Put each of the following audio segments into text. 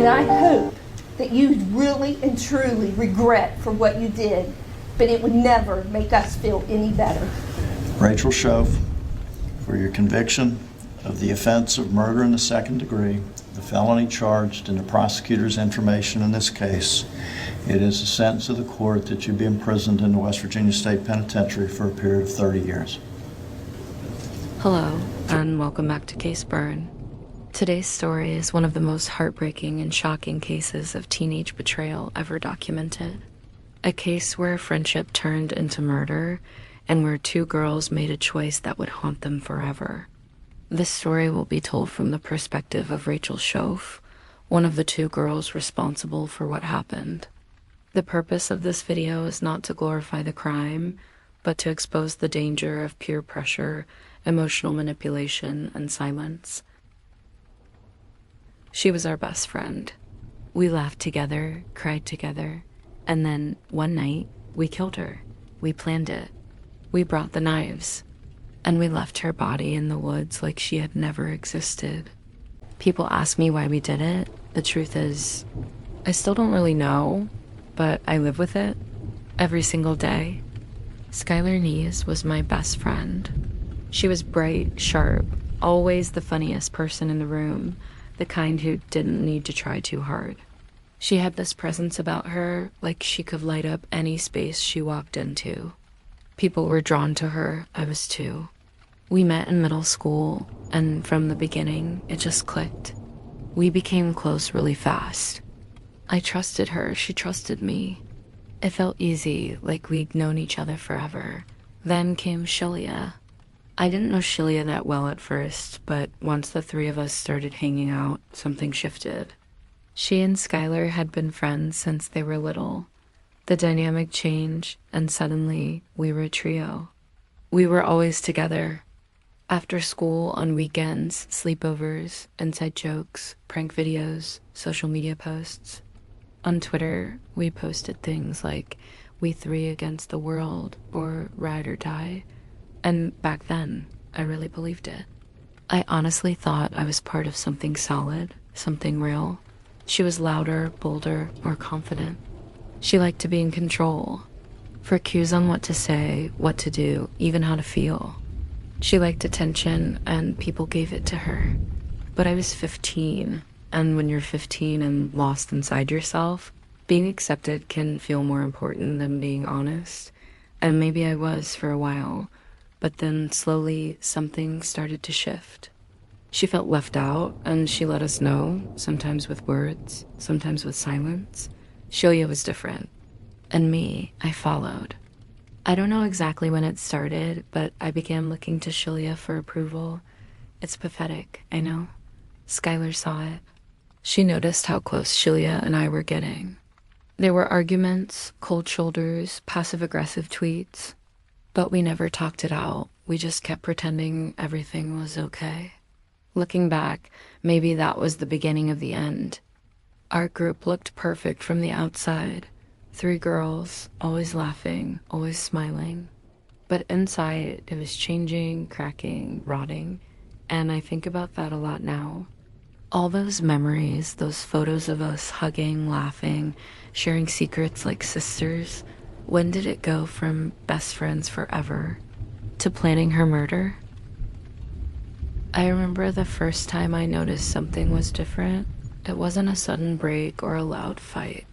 And I hope that you really and truly regret for what you did, but it would never make us feel any better. Rachel Schoaf, for your conviction of the offense of murder in the second degree, the felony charged in the prosecutor's information in this case, it is the sentence of the court that you be imprisoned in the West Virginia State Penitentiary for a period of 30 years. Hello, and welcome back to Case Burn. Today's story is one of the most heartbreaking and shocking cases of teenage betrayal ever documented. A case where friendship turned into murder, and where two girls made a choice that would haunt them forever. This story will be told from the perspective of Rachel Schoaf, one of the two girls responsible for what happened. The purpose of this video is not to glorify the crime, but to expose the danger of peer pressure, emotional manipulation, and silence. She was our best friend. We laughed together, cried together, and then one night, we killed her. We planned it. We brought the knives, and we left her body in the woods like she had never existed. People ask me why we did it. The truth is, I still don't really know, but I live with it every single day. Skylar Neese was my best friend. She was bright, sharp, always the funniest person in the room, the kind who didn't need to try too hard. She had this presence about her, like she could light up any space she walked into. People were drawn to her, I was too. We met in middle school, and from the beginning, it just clicked. We became close really fast. I trusted her, she trusted me. It felt easy, like we'd known each other forever. Then came Shilia. I didn't know Shilia that well at first, but once the three of us started hanging out, something shifted. She and Skylar had been friends since they were little. The dynamic changed, and suddenly we were a trio. We were always together. After school, on weekends, sleepovers, inside jokes, prank videos, social media posts. On Twitter, we posted things like, "We three against the world," or "Ride or die." And back then, I really believed it. I honestly thought I was part of something solid, something real. She was louder, bolder, more confident. She liked to be in control, for cues on what to say, what to do, even how to feel. She liked attention, and people gave it to her. But I was 15, and when you're 15 and lost inside yourself, being accepted can feel more important than being honest. And maybe I was for a while, but then slowly something started to shift. She felt left out, and she let us know, sometimes with words, sometimes with silence. Shilia was different. And me, I followed. I don't know exactly when it started, but I began looking to Shilia for approval. It's pathetic, I know. Skylar saw it. She noticed how close Shilia and I were getting. There were arguments, cold shoulders, passive-aggressive tweets. But we never talked it out. We just kept pretending everything was okay. Looking back, maybe that was the beginning of the end. Our group looked perfect from the outside. 3 girls, always laughing, always smiling. But inside, it was changing, cracking, rotting. And I think about that a lot now. All those memories, those photos of us hugging, laughing, sharing secrets like sisters. When did it go from best friends forever to planning her murder? I remember the first time I noticed something was different. It wasn't a sudden break or a loud fight.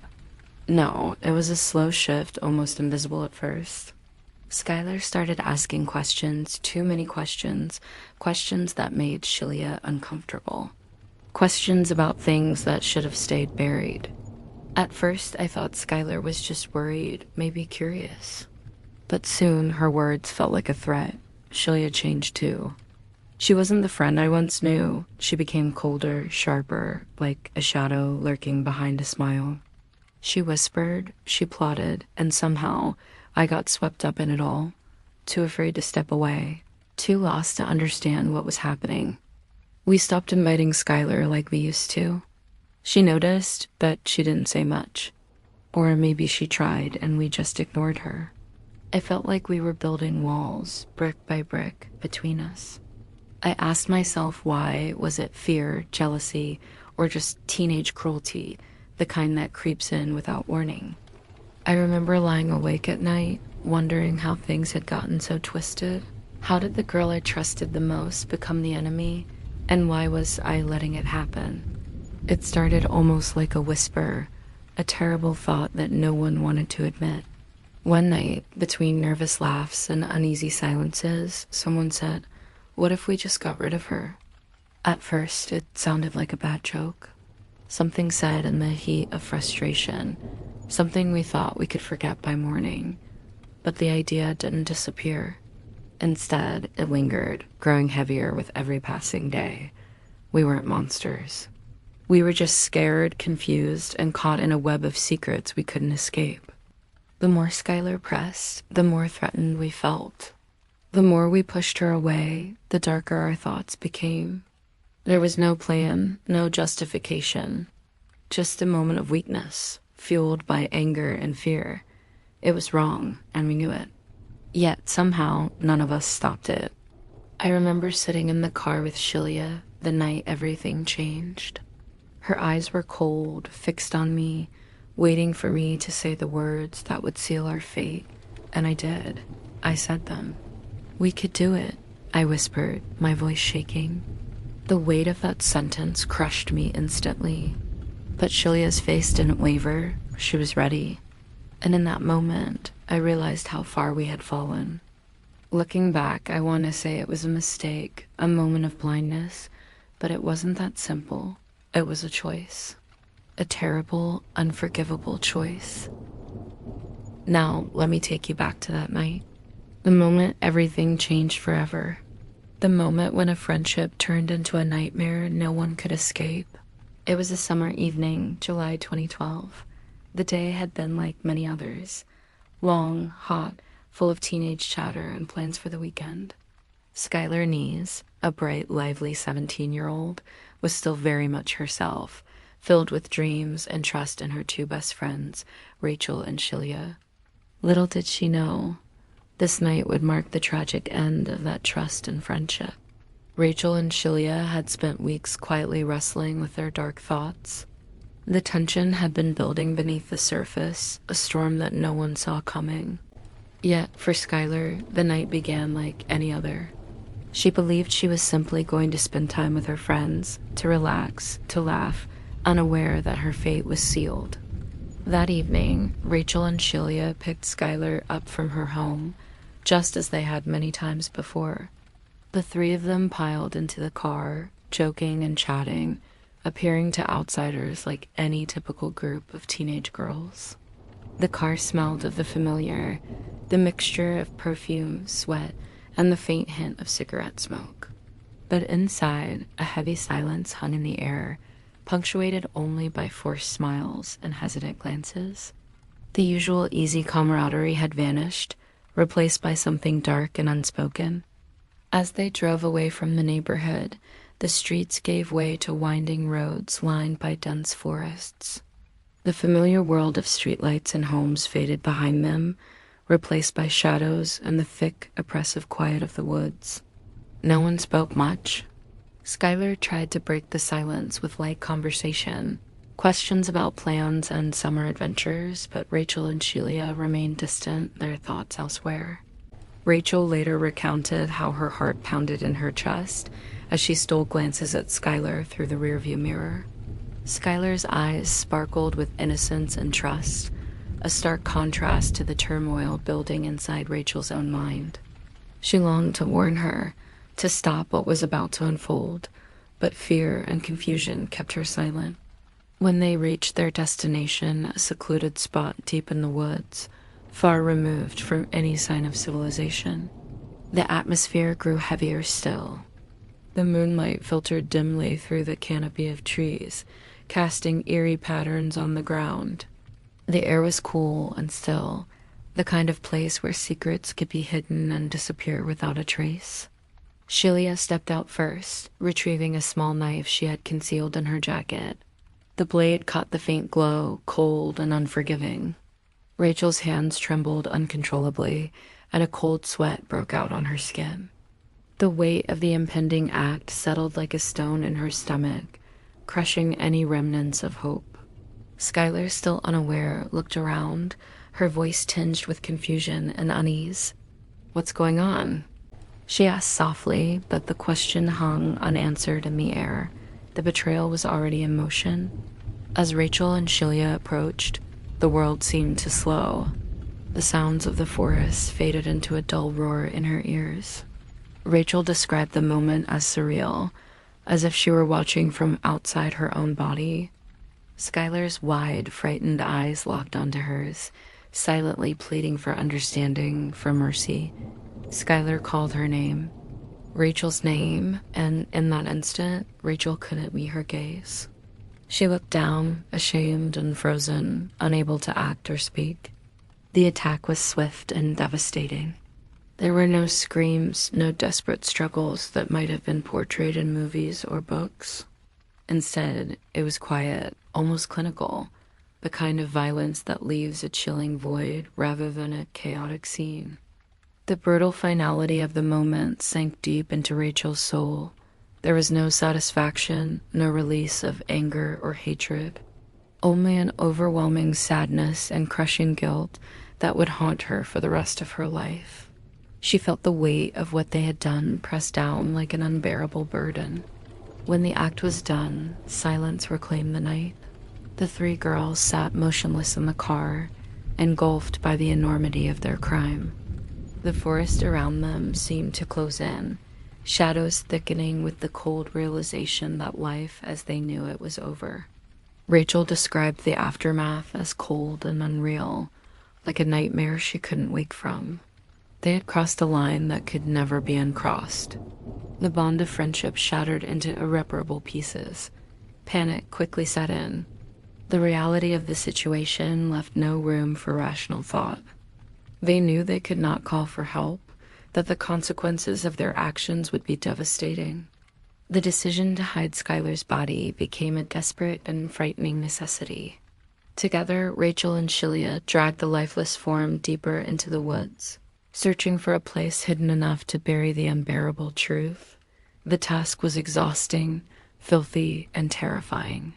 No, it was a slow shift, almost invisible at first. Skylar started asking questions, too many questions, questions that made Shilia uncomfortable. Questions about things that should have stayed buried. At first, I thought Skylar was just worried, maybe curious. But soon, her words felt like a threat. Shilia changed too. She wasn't the friend I once knew. She became colder, sharper, like a shadow lurking behind a smile. She whispered, she plotted, and somehow I got swept up in it all. Too afraid to step away, too lost to understand what was happening. We stopped inviting Skylar like we used to. She noticed, but she didn't say much. Or maybe she tried and we just ignored her. It felt like we were building walls, brick by brick, between us. I asked myself why. Was it fear, jealousy, or just teenage cruelty, the kind that creeps in without warning. I remember lying awake at night, wondering how things had gotten so twisted. How did the girl I trusted the most become the enemy, and why was I letting it happen? It started almost like a whisper, a terrible thought that no one wanted to admit. One night, between nervous laughs and uneasy silences, someone said, "What if we just got rid of her?" At first, it sounded like a bad joke. Something said in the heat of frustration, something we thought we could forget by morning. But the idea didn't disappear. Instead, it lingered, growing heavier with every passing day. We weren't monsters. We were just scared, confused, and caught in a web of secrets we couldn't escape. The more Skylar pressed, the more threatened we felt. The more we pushed her away, the darker our thoughts became. There was no plan, no justification, just a moment of weakness, fueled by anger and fear. It was wrong, and we knew it. Yet somehow, none of us stopped it. I remember sitting in the car with Shilia the night everything changed. Her eyes were cold, fixed on me, waiting for me to say the words that would seal our fate. And I did. I said them. "We could do it," I whispered, my voice shaking. The weight of that sentence crushed me instantly. But Shilia's face didn't waver. She was ready. And in that moment, I realized how far we had fallen. Looking back, I want to say it was a mistake, a moment of blindness, but it wasn't that simple. It was a choice. A terrible, unforgivable choice. Now, let me take you back to that night. The moment everything changed forever. The moment when a friendship turned into a nightmare no one could escape. It was a summer evening, July 2012. The day had been like many others. Long, hot, full of teenage chatter and plans for the weekend. Skylar Neese, a bright, lively 17-year-old, was still very much herself, filled with dreams and trust in her two best friends, Rachel and Shilia. Little did she know, this night would mark the tragic end of that trust and friendship. Rachel and Shilia had spent weeks quietly wrestling with their dark thoughts. The tension had been building beneath the surface, a storm that no one saw coming. Yet, for Skylar, the night began like any other. She believed she was simply going to spend time with her friends, to relax, to laugh, unaware that her fate was sealed. That evening, Rachel and Shilia picked Skylar up from her home, just as they had many times before. The three of them piled into the car, joking and chatting, appearing to outsiders like any typical group of teenage girls. The car smelled of the familiar, the mixture of perfume, sweat, and the faint hint of cigarette smoke. But inside, a heavy silence hung in the air, punctuated only by forced smiles and hesitant glances. The usual easy camaraderie had vanished, replaced by something dark and unspoken. As they drove away from the neighborhood, the streets gave way to winding roads lined by dense forests. The familiar world of streetlights and homes faded behind them, replaced by shadows and the thick, oppressive quiet of the woods. No one spoke much. Skylar tried to break the silence with light conversation, questions about plans and summer adventures, but Rachel and Shilia remained distant, their thoughts elsewhere. Rachel later recounted how her heart pounded in her chest as she stole glances at Skylar through the rearview mirror. Skylar's eyes sparkled with innocence and trust, a stark contrast to the turmoil building inside Rachel's own mind. She longed to warn her, to stop what was about to unfold, but fear and confusion kept her silent. When they reached their destination, a secluded spot deep in the woods, far removed from any sign of civilization, the atmosphere grew heavier still. The moonlight filtered dimly through the canopy of trees, casting eerie patterns on the ground. The air was cool and still, the kind of place where secrets could be hidden and disappear without a trace. Shilia stepped out first, retrieving a small knife she had concealed in her jacket. The blade caught the faint glow, cold and unforgiving. Rachel's hands trembled uncontrollably, and a cold sweat broke out on her skin. The weight of the impending act settled like a stone in her stomach, crushing any remnants of hope. Skylar, still unaware, looked around, her voice tinged with confusion and unease. "What's going on?" she asked softly, but the question hung unanswered in the air. The betrayal was already in motion. As Rachel and Shelia approached, the world seemed to slow. The sounds of the forest faded into a dull roar in her ears. Rachel described the moment as surreal, as if she were watching from outside her own body. Skylar's wide, frightened eyes locked onto hers, silently pleading for understanding, for mercy. Skylar called her name, Rachel's name, and in that instant, Rachel couldn't meet her gaze. She looked down, ashamed and frozen, unable to act or speak. The attack was swift and devastating. There were no screams, no desperate struggles that might have been portrayed in movies or books. Instead, it was quiet, almost clinical, the kind of violence that leaves a chilling void rather than a chaotic scene. The brutal finality of the moment sank deep into Rachel's soul. There was no satisfaction, no release of anger or hatred, only an overwhelming sadness and crushing guilt that would haunt her for the rest of her life. She felt the weight of what they had done pressed down like an unbearable burden. When the act was done, silence reclaimed the night. The three girls sat motionless in the car, engulfed by the enormity of their crime. The forest around them seemed to close in, shadows thickening with the cold realization that life as they knew it was over. Rachel described the aftermath as cold and unreal, like a nightmare she couldn't wake from. They had crossed a line that could never be uncrossed. The bond of friendship shattered into irreparable pieces. Panic quickly set in. The reality of the situation left no room for rational thought. They knew they could not call for help, that the consequences of their actions would be devastating. The decision to hide Skylar's body became a desperate and frightening necessity. Together, Rachel and Shelia dragged the lifeless form deeper into the woods, searching for a place hidden enough to bury the unbearable truth. The task was exhausting, filthy, and terrifying.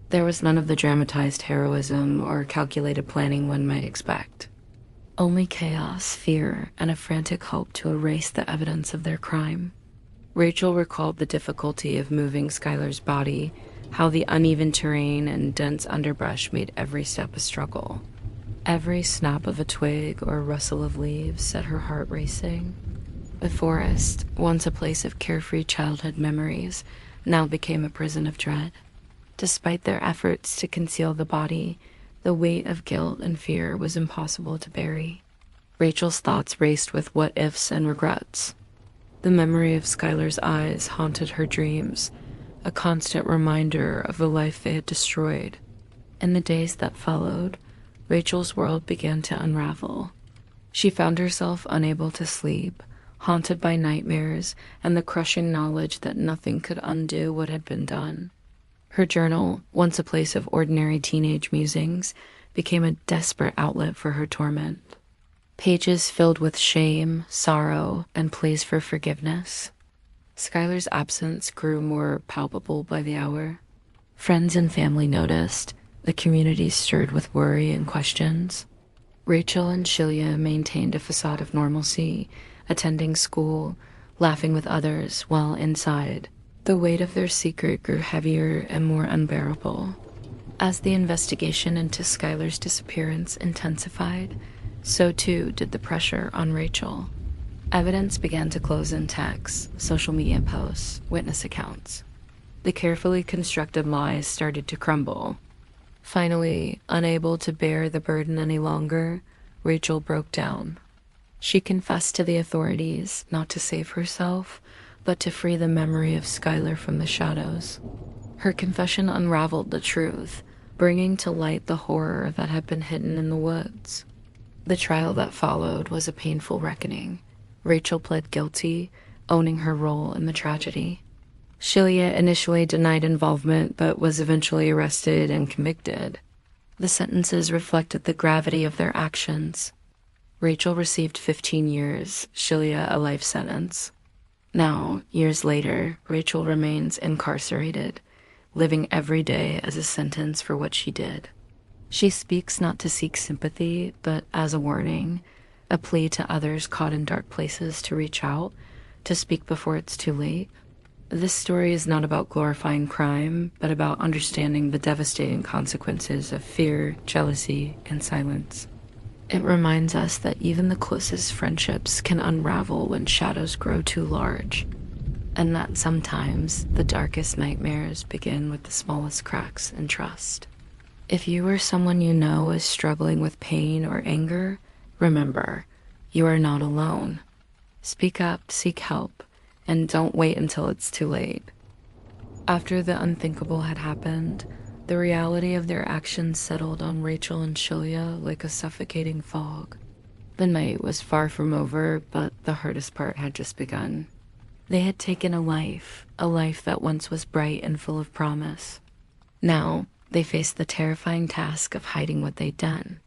There was none of the dramatized heroism or calculated planning one might expect. Only chaos, fear, and a frantic hope to erase the evidence of their crime. Rachel recalled the difficulty of moving Skylar's body, how the uneven terrain and dense underbrush made every step a struggle. Every snap of a twig or rustle of leaves set her heart racing. The forest, once a place of carefree childhood memories, now became a prison of dread. Despite their efforts to conceal the body, the weight of guilt and fear was impossible to bury. Rachel's thoughts raced with what-ifs and regrets. The memory of Skylar's eyes haunted her dreams, a constant reminder of the life they had destroyed. In the days that followed, Rachel's world began to unravel. She found herself unable to sleep, haunted by nightmares and the crushing knowledge that nothing could undo what had been done. Her journal, once a place of ordinary teenage musings, became a desperate outlet for her torment. Pages filled with shame, sorrow, and pleas for forgiveness. Skylar's absence grew more palpable by the hour. Friends and family noticed. The community stirred with worry and questions. Rachel and Shelia maintained a facade of normalcy, attending school, laughing with others, while inside, the weight of their secret grew heavier and more unbearable. As the investigation into Skylar's disappearance intensified, so too did the pressure on Rachel. Evidence began to close in texts, social media posts, witness accounts. The carefully constructed lies started to crumble. Finally, unable to bear the burden any longer, Rachel broke down. She confessed to the authorities, not to save herself, but to free the memory of Skylar from the shadows. Her confession unraveled the truth, bringing to light the horror that had been hidden in the woods. The trial that followed was a painful reckoning. Rachel pled guilty, owning her role in the tragedy. Shelia initially denied involvement, but was eventually arrested and convicted. The sentences reflected the gravity of their actions. Rachel received 15 years, Shelia a life sentence. Now, years later, Rachel remains incarcerated, living every day as a sentence for what she did. She speaks not to seek sympathy, but as a warning, a plea to others caught in dark places to reach out, to speak before it's too late. This story is not about glorifying crime, but about understanding the devastating consequences of fear, jealousy, and silence. It reminds us that even the closest friendships can unravel when shadows grow too large, and that sometimes the darkest nightmares begin with the smallest cracks in trust. If you or someone you know is struggling with pain or anger, remember, you are not alone. Speak up, seek help, and don't wait until it's too late. After the unthinkable had happened, the reality of their actions settled on Rachel and Shilia like a suffocating fog. The night was far from over, but the hardest part had just begun. They had taken a life that once was bright and full of promise. Now, they faced the terrifying task of hiding what they'd done.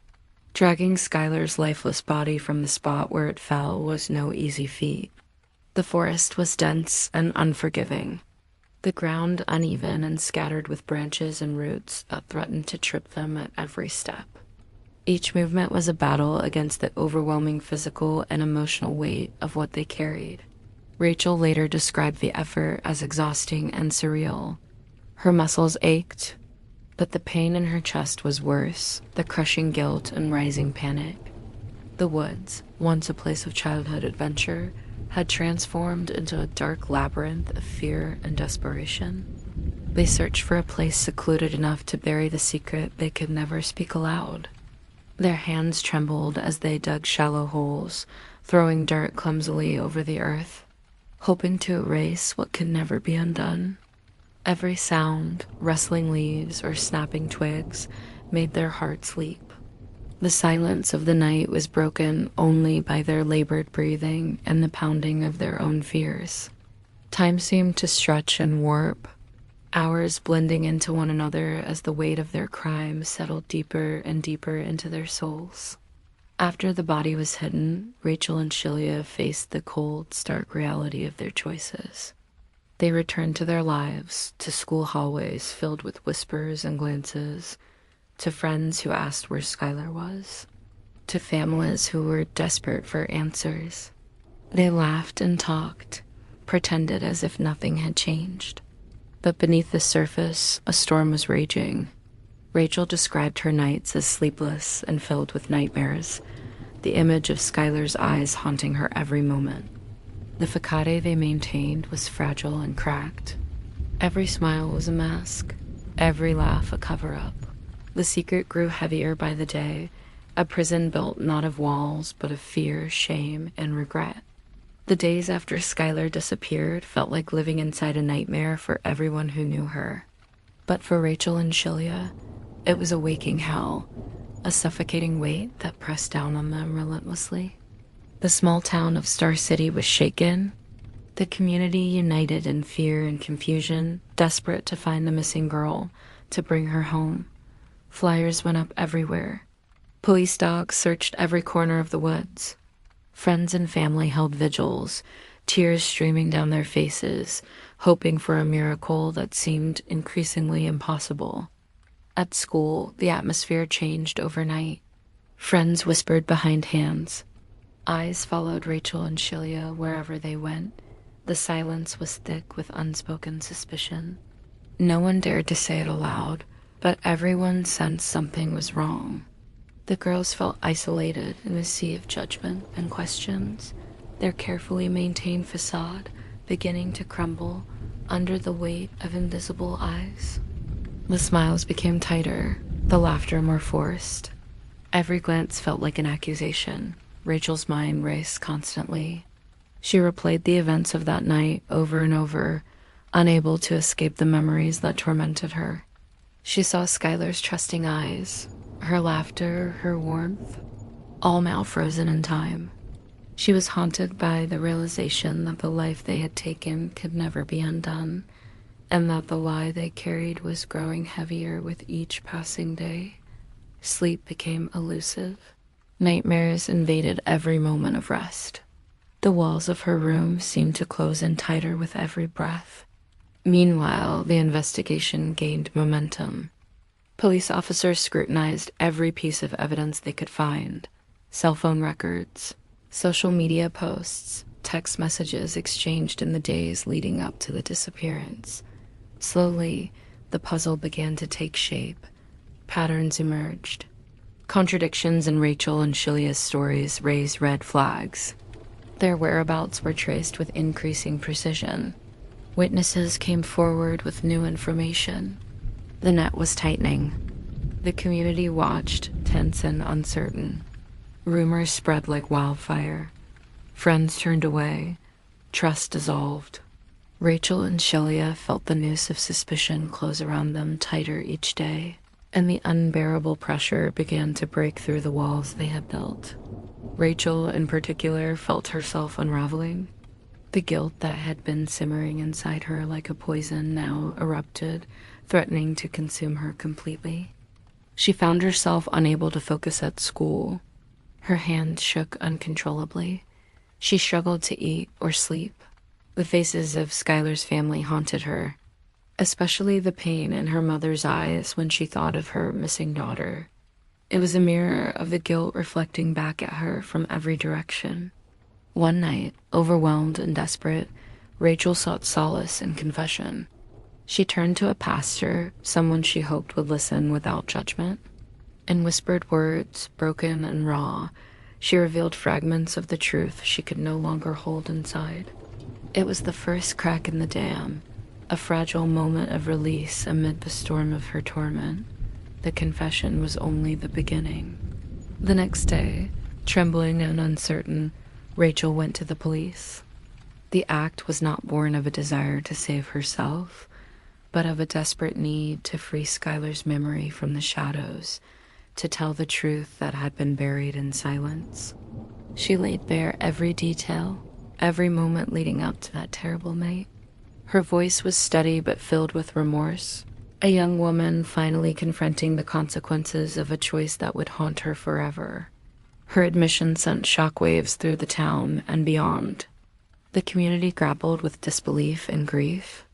Dragging Skylar's lifeless body from the spot where it fell was no easy feat. The forest was dense and unforgiving, the ground uneven and scattered with branches and roots that threatened to trip them at every step. Each movement was a battle against the overwhelming physical and emotional weight of what they carried. Rachel later described the effort as exhausting and surreal. Her muscles ached, but the pain in her chest was worse, the crushing guilt and rising panic. The woods, once a place of childhood adventure, had transformed into a dark labyrinth of fear and desperation. They searched for a place secluded enough to bury the secret they could never speak aloud. Their hands trembled as they dug shallow holes, throwing dirt clumsily over the earth, hoping to erase what could never be undone. Every sound, rustling leaves or snapping twigs, made their hearts leap. The silence of the night was broken only by their labored breathing and the pounding of their own fears. Time seemed to stretch and warp, hours blending into one another as the weight of their crime settled deeper and deeper into their souls. After the body was hidden, Rachel and Shilia faced the cold, stark reality of their choices. They returned to their lives, to school hallways filled with whispers and glances, to friends who asked where Skylar was, to families who were desperate for answers. They laughed and talked, pretended as if nothing had changed. But beneath the surface, a storm was raging. Rachel described her nights as sleepless and filled with nightmares, the image of Skylar's eyes haunting her every moment. The facade they maintained was fragile and cracked. Every smile was a mask, every laugh a cover-up. The secret grew heavier by the day, a prison built not of walls, but of fear, shame, and regret. The days after Skylar disappeared felt like living inside a nightmare for everyone who knew her. But for Rachel and Shilia, it was a waking hell, a suffocating weight that pressed down on them relentlessly. The small town of Star City was shaken, the community united in fear and confusion, desperate to find the missing girl, to bring her home. Flyers went up everywhere. Police dogs searched every corner of the woods. Friends and family held vigils, tears streaming down their faces, hoping for a miracle that seemed increasingly impossible. At school, the atmosphere changed overnight. Friends whispered behind hands. Eyes followed Rachel and Shilia wherever they went. The silence was thick with unspoken suspicion. No one dared to say it aloud, but everyone sensed something was wrong. The girls felt isolated in a sea of judgment and questions, their carefully maintained facade beginning to crumble under the weight of invisible eyes. The smiles became tighter, the laughter more forced. Every glance felt like an accusation. Rachel's mind raced constantly. She replayed the events of that night over and over, unable to escape the memories that tormented her. She saw Skylar's trusting eyes, her laughter, her warmth, all now frozen in time. She was haunted by the realization that the life they had taken could never be undone, and that the lie they carried was growing heavier with each passing day. Sleep became elusive. Nightmares invaded every moment of rest. The walls of her room seemed to close in tighter with every breath. Meanwhile, the investigation gained momentum. Police officers scrutinized every piece of evidence they could find: cell phone records, social media posts, text messages exchanged in the days leading up to the disappearance. Slowly, the puzzle began to take shape. Patterns emerged. Contradictions in Rachel and Shilia's stories raised red flags. Their whereabouts were traced with increasing precision. Witnesses came forward with new information. The net was tightening. The community watched, tense and uncertain. Rumors spread like wildfire. Friends turned away. Trust dissolved. Rachel and Shilia felt the noose of suspicion close around them tighter each day, and the unbearable pressure began to break through the walls they had built. Rachel, in particular, felt herself unraveling. The guilt that had been simmering inside her like a poison now erupted, threatening to consume her completely. She found herself unable to focus at school. Her hands shook uncontrollably. She struggled to eat or sleep. The faces of Skylar's family haunted her, especially the pain in her mother's eyes when she thought of her missing daughter. It was a mirror of the guilt reflecting back at her from every direction. One night, overwhelmed and desperate, Rachel sought solace in confession. She turned to a pastor, someone she hoped would listen without judgment. In whispered words, broken and raw, she revealed fragments of the truth she could no longer hold inside. It was the first crack in the dam, a fragile moment of release amid the storm of her torment. The confession was only the beginning. The next day, trembling and uncertain, Rachel went to the police. The act was not born of a desire to save herself, but of a desperate need to free Skylar's memory from the shadows, to tell the truth that had been buried in silence. She laid bare every detail, every moment leading up to that terrible night. Her voice was steady but filled with remorse, a young woman finally confronting the consequences of a choice that would haunt her forever. Her admission sent shockwaves through the town and beyond. The community grappled with disbelief and grief.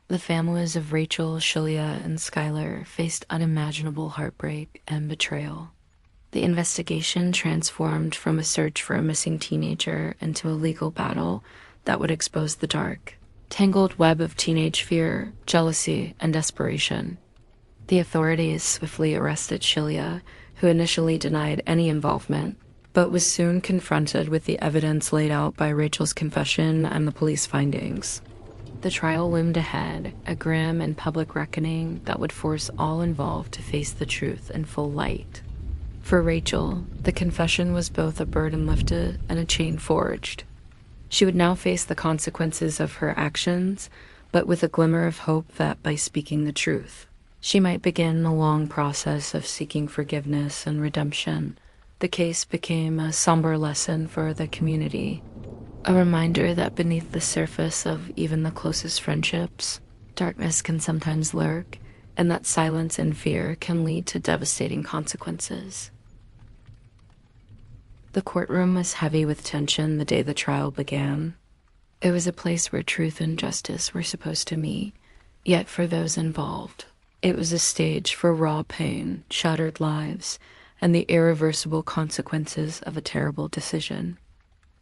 The families of Rachel, Shilia, and Skylar faced unimaginable heartbreak and betrayal. The investigation transformed from a search for a missing teenager into a legal battle that would expose the dark, tangled web of teenage fear, jealousy, and desperation. The authorities swiftly arrested Shilia, who initially denied any involvement, but was soon confronted with the evidence laid out by Rachel's confession and the police findings. The trial loomed ahead, a grim and public reckoning that would force all involved to face the truth in full light. For Rachel, the confession was both a burden lifted and a chain forged. She would now face the consequences of her actions, but with a glimmer of hope that by speaking the truth, she might begin a long process of seeking forgiveness and redemption. The case became a somber lesson for the community, a reminder that beneath the surface of even the closest friendships, darkness can sometimes lurk, and that silence and fear can lead to devastating consequences. The courtroom was heavy with tension the day the trial began. It was a place where truth and justice were supposed to meet, yet for those involved, it was a stage for raw pain, shattered lives, and the irreversible consequences of a terrible decision.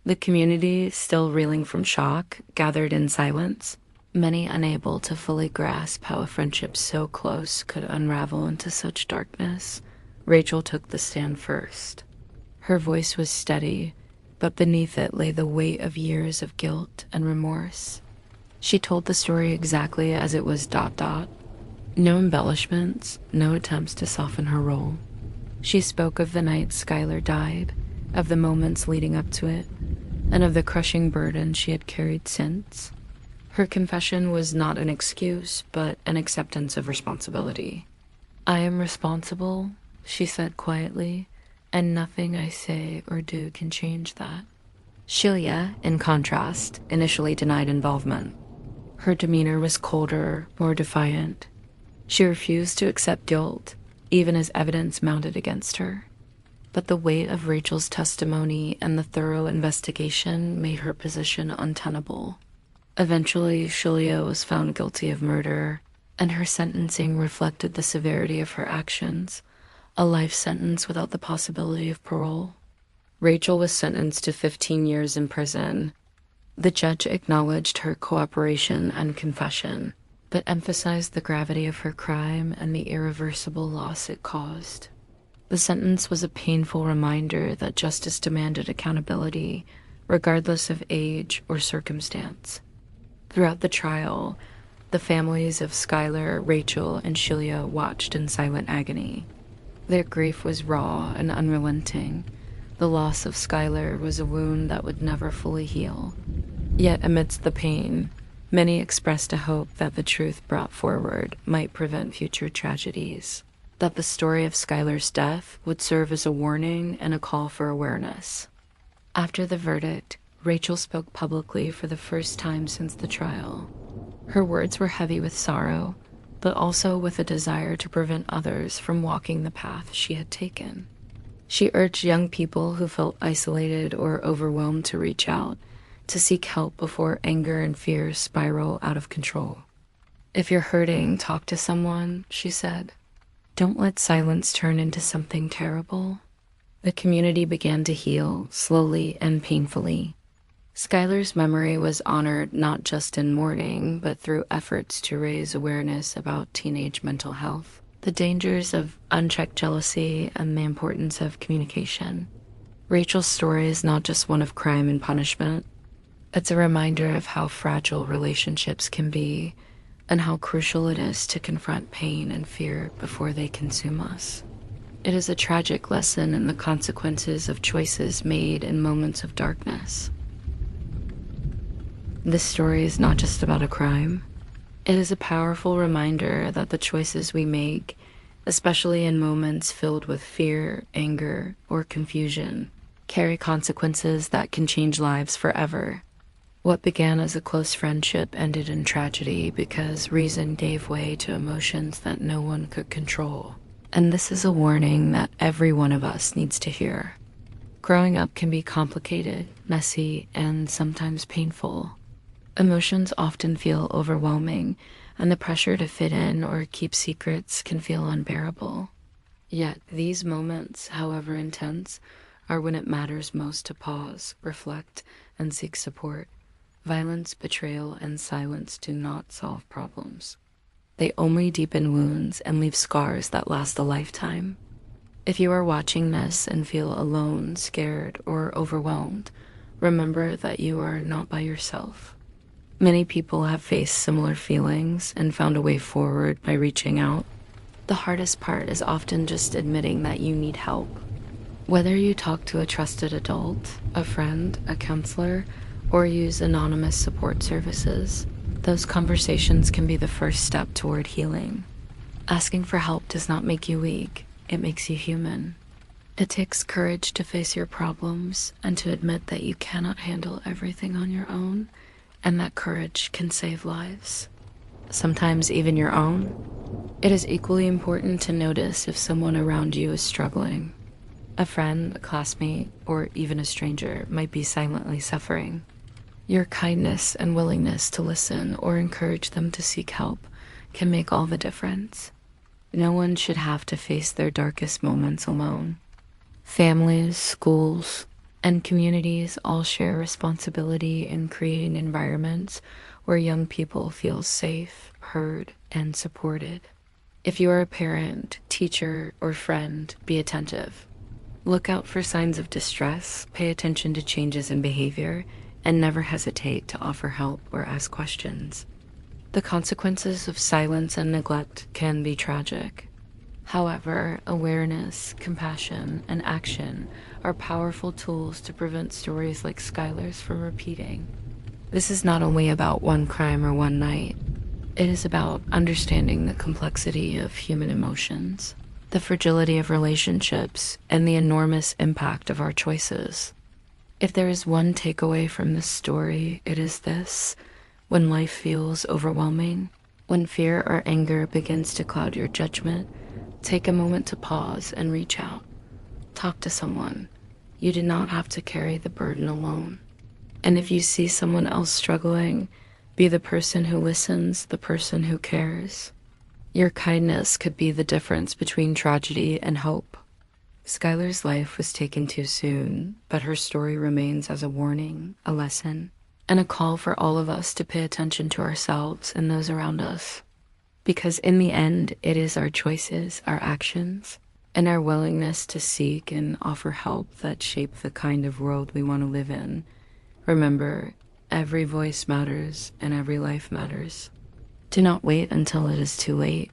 The community, still reeling from shock, gathered in silence, many unable to fully grasp how a friendship so close could unravel into such darkness. Rachel took the stand first. Her voice was steady, but beneath it lay the weight of years of guilt and remorse. She told the story exactly as it was ... No embellishments, no attempts to soften her role. She spoke of the night Skylar died, of the moments leading up to it, and of the crushing burden she had carried since. Her confession was not an excuse, but an acceptance of responsibility. "I am responsible," she said quietly, "and nothing I say or do can change that." Shilia, in contrast, initially denied involvement. Her demeanor was colder, more defiant. She refused to accept guilt, even as evidence mounted against her. But the weight of Rachel's testimony and the thorough investigation made her position untenable. Eventually, Shulia was found guilty of murder, and her sentencing reflected the severity of her actions, a life sentence without the possibility of parole. Rachel was sentenced to 15 years in prison. The judge acknowledged her cooperation and confession, but emphasized the gravity of her crime and the irreversible loss it caused. The sentence was a painful reminder that justice demanded accountability, regardless of age or circumstance. Throughout the trial, the families of Skylar, Rachel, and Shulia watched in silent agony. Their grief was raw and unrelenting. The loss of Skylar was a wound that would never fully heal. Yet amidst the pain, many expressed a hope that the truth brought forward might prevent future tragedies, that the story of Skylar's death would serve as a warning and a call for awareness. After the verdict, Rachel spoke publicly for the first time since the trial. Her words were heavy with sorrow, but also with a desire to prevent others from walking the path she had taken. She urged young people who felt isolated or overwhelmed to reach out, to seek help before anger and fear spiral out of control. "If you're hurting, talk to someone," she said. "Don't let silence turn into something terrible." The community began to heal, slowly and painfully. Skylar's memory was honored not just in mourning, but through efforts to raise awareness about teenage mental health, the dangers of unchecked jealousy, and the importance of communication. Rachel's story is not just one of crime and punishment. It's a reminder of how fragile relationships can be, and how crucial it is to confront pain and fear before they consume us. It is a tragic lesson in the consequences of choices made in moments of darkness. This story is not just about a crime. It is a powerful reminder that the choices we make, especially in moments filled with fear, anger, or confusion, carry consequences that can change lives forever. What began as a close friendship ended in tragedy because reason gave way to emotions that no one could control. And this is a warning that every one of us needs to hear. Growing up can be complicated, messy, and sometimes painful. Emotions often feel overwhelming, and the pressure to fit in or keep secrets can feel unbearable. Yet these moments, however intense, are when it matters most to pause, reflect, and seek support. Violence, betrayal, and silence do not solve problems. They only deepen wounds and leave scars that last a lifetime. If you are watching this and feel alone, scared, or overwhelmed, remember that you are not by yourself. Many people have faced similar feelings and found a way forward by reaching out. The hardest part is often just admitting that you need help. Whether you talk to a trusted adult, a friend, a counselor, or use anonymous support services, those conversations can be the first step toward healing. Asking for help does not make you weak, it makes you human. It takes courage to face your problems and to admit that you cannot handle everything on your own, and that courage can save lives. Sometimes even your own. It is equally important to notice if someone around you is struggling. A friend, a classmate, or even a stranger might be silently suffering. Your kindness and willingness to listen or encourage them to seek help can make all the difference. No one should have to face their darkest moments alone. Families, schools, and communities all share responsibility in creating environments where young people feel safe, heard, and supported. If you are a parent, teacher, or friend, be attentive. Look out for signs of distress, pay attention to changes in behavior, and never hesitate to offer help or ask questions. The consequences of silence and neglect can be tragic. However, awareness, compassion, and action are powerful tools to prevent stories like Skylar's from repeating. This is not only about one crime or one night. It is about understanding the complexity of human emotions, the fragility of relationships, and the enormous impact of our choices. If there is one takeaway from this story, it is this: when life feels overwhelming, when fear or anger begins to cloud your judgment, take a moment to pause and reach out. Talk to someone. You do not have to carry the burden alone. And if you see someone else struggling, Be the person who listens, the person who cares. Your kindness could be the difference between tragedy and hope. Skylar's life was taken too soon, but her story remains as a warning, a lesson, and a call for all of us to pay attention to ourselves and those around us. Because in the end, it is our choices, our actions, and our willingness to seek and offer help that shape the kind of world we want to live in. Remember, every voice matters and every life matters. Do not wait until it is too late.